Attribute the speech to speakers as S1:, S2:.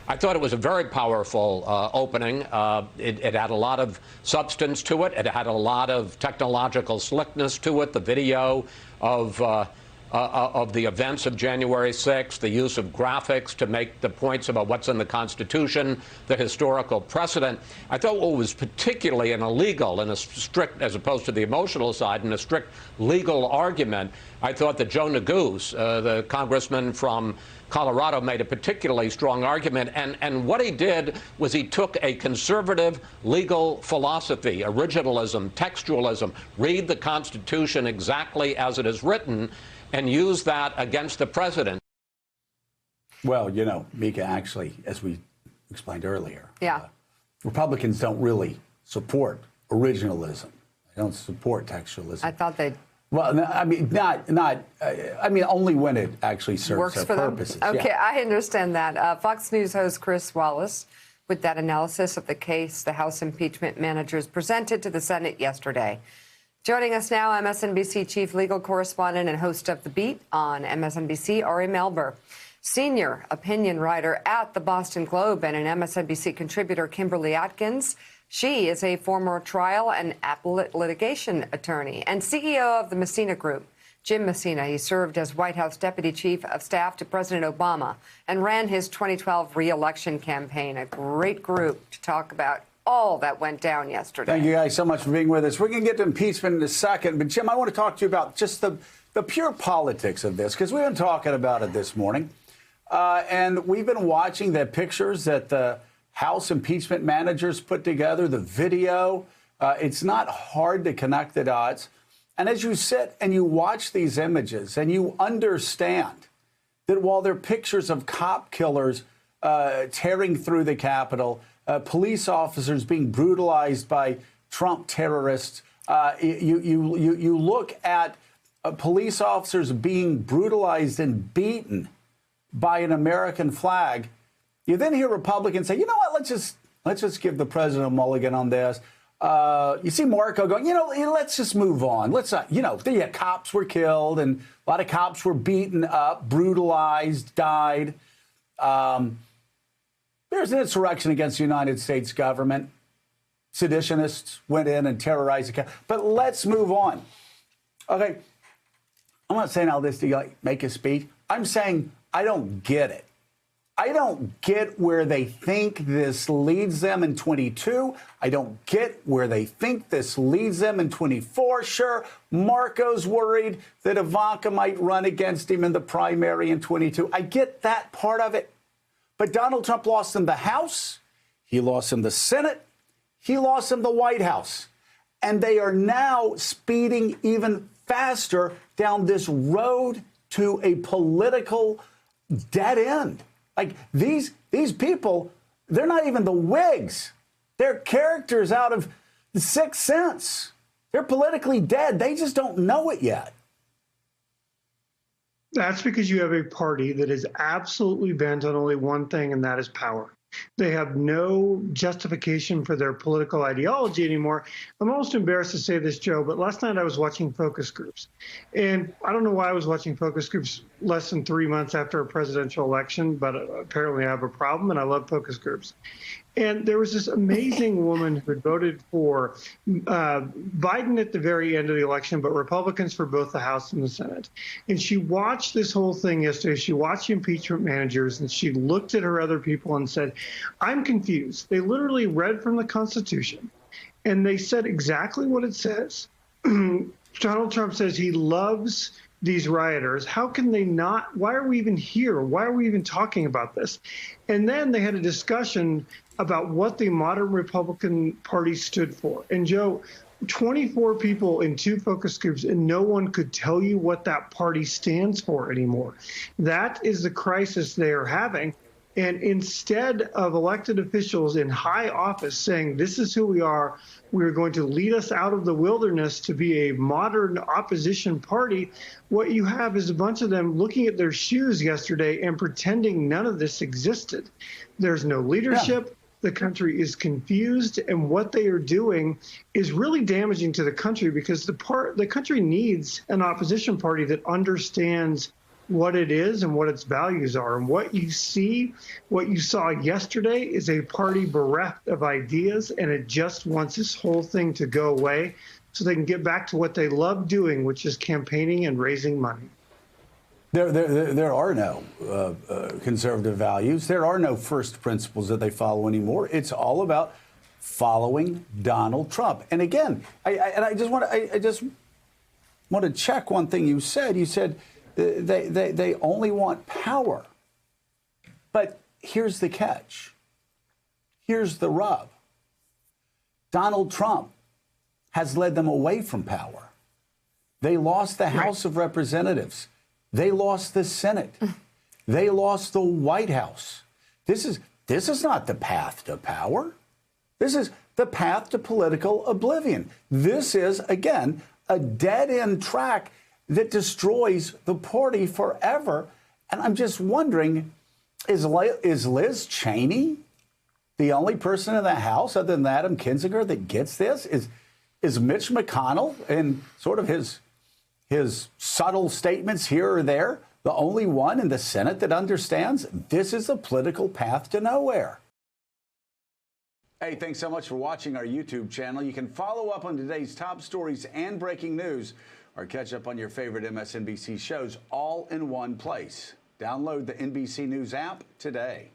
S1: I thought it was a very powerful opening. It had a lot of substance to it. It had a lot of technological slickness to it. The video of the events of January 6th, the use of graphics to make the points about what's in the Constitution, the historical precedent. I thought what was particularly in a legal, in a strict, as opposed to the emotional side, in a strict legal argument, I thought that Joe Neguse, the congressman from Colorado, made a particularly strong argument. And what he did was he took a conservative legal philosophy, originalism, textualism, read the Constitution exactly as it is written, and use that against the president.
S2: Well, you know, Mika, actually, as we explained earlier,
S3: yeah,
S2: Republicans don't really support originalism. They don't support textualism.
S3: I thought they.
S2: Well, I mean, I mean, only when it actually serves
S3: works
S2: their
S3: for
S2: purposes.
S3: them. Okay,
S2: yeah.
S3: I understand that. Fox News host Chris Wallace with that analysis of the case the House impeachment managers presented to the Senate yesterday. Joining us now, MSNBC chief legal correspondent and host of The Beat on MSNBC, Ari Melber. Senior opinion writer at the Boston Globe and an MSNBC contributor, Kimberly Atkins. She is a former trial and appellate litigation attorney and CEO of the Messina Group. Jim Messina, he served as White House Deputy Chief of Staff to President Obama and ran his 2012 re-election campaign. A great group to talk about all that went down yesterday.
S2: Thank you guys so much for being with us. We're going to get to impeachment in a second. But, Jim, I want to talk to you about just the pure politics of this, because we've been talking about it this morning. And we've been watching the pictures that the House impeachment managers put together, the video. It's not hard to connect the dots. And as you sit and you watch these images and you understand that while they're pictures of cop killers tearing through the Capitol, police officers being brutalized by Trump terrorists, you look at police officers being brutalized and beaten by an American flag. You then hear Republicans say, you know what, let's just give the president a mulligan on this. You see Marco going, you know, let's just move on. Let's not, you know, the cops were killed and a lot of cops were beaten up, brutalized, died. There's an insurrection against the United States government. Seditionists went in and terrorized the country. But let's move on. Okay, I'm not saying all this to make a speech. I'm saying I don't get it. I don't get where they think this leads them in 22. I don't get where they think this leads them in 24. Sure, Marco's worried that Ivanka might run against him in the primary in 22. I get that part of it. But Donald Trump lost him the House. He lost him the Senate. He lost him the White House. And they are now speeding even faster down this road to a political dead end. Like these people, they're not even the Whigs. They're characters out of The Sixth Sense. They're politically dead. They just don't know it yet.
S4: That's because you have a party that is absolutely bent on only one thing, and that is power. They have no justification for their political ideology anymore. I'm almost embarrassed to say this, Joe, but last night I was watching focus groups. And I don't know why I was watching focus groups less than 3 months after a presidential election, but apparently I have a problem, and I love focus groups. And there was this amazing woman who had voted for Biden at the very end of the election, but Republicans for both the House and the Senate. And she watched this whole thing yesterday. She watched the impeachment managers, and she looked at her other people and said, I'm confused. They literally read from the Constitution, and they said exactly what it says. Donald Trump says he loves these rioters. How can they not? Why are we even here? Why are we even talking about this? And then they had a discussion about what the modern Republican Party stood for. And Joe, 24 people in 2 focus groups, and no one could tell you what that party stands for anymore. That is the crisis they are having. And instead of elected officials in high office saying, this is who we are going to lead us out of the wilderness to be a modern opposition party, what you have is a bunch of them looking at their shoes yesterday and pretending none of this existed. There's no leadership. Yeah. The country is confused, and what they are doing is really damaging to the country, because the country needs an opposition party that understands what it is and what its values are. And what you saw yesterday is a party bereft of ideas, and it just wants this whole thing to go away so they can get back to what they love doing, which is campaigning and raising money.
S2: There are no conservative values. There are no first principles that they follow anymore. It's all about following Donald Trump. And again, I just want to check one thing you said. You said they only want power. But here's the catch. Here's the rub. Donald Trump has led them away from power. They lost the House of Representatives. They lost the Senate. They lost the White House. This is not the path to power. This is the path to political oblivion. This is, again, a dead-end track that destroys the party forever. And I'm just wondering, is Liz Cheney the only person in the House other than Adam Kinzinger that gets this? Is Mitch McConnell, in sort of his subtle statements here or there, the only one in the Senate that understands this is a political path to nowhere? Hey, thanks so much for watching our YouTube channel. You can follow up on today's top stories and breaking news, or catch up on your favorite MSNBC shows all in one place. Download the NBC News app today.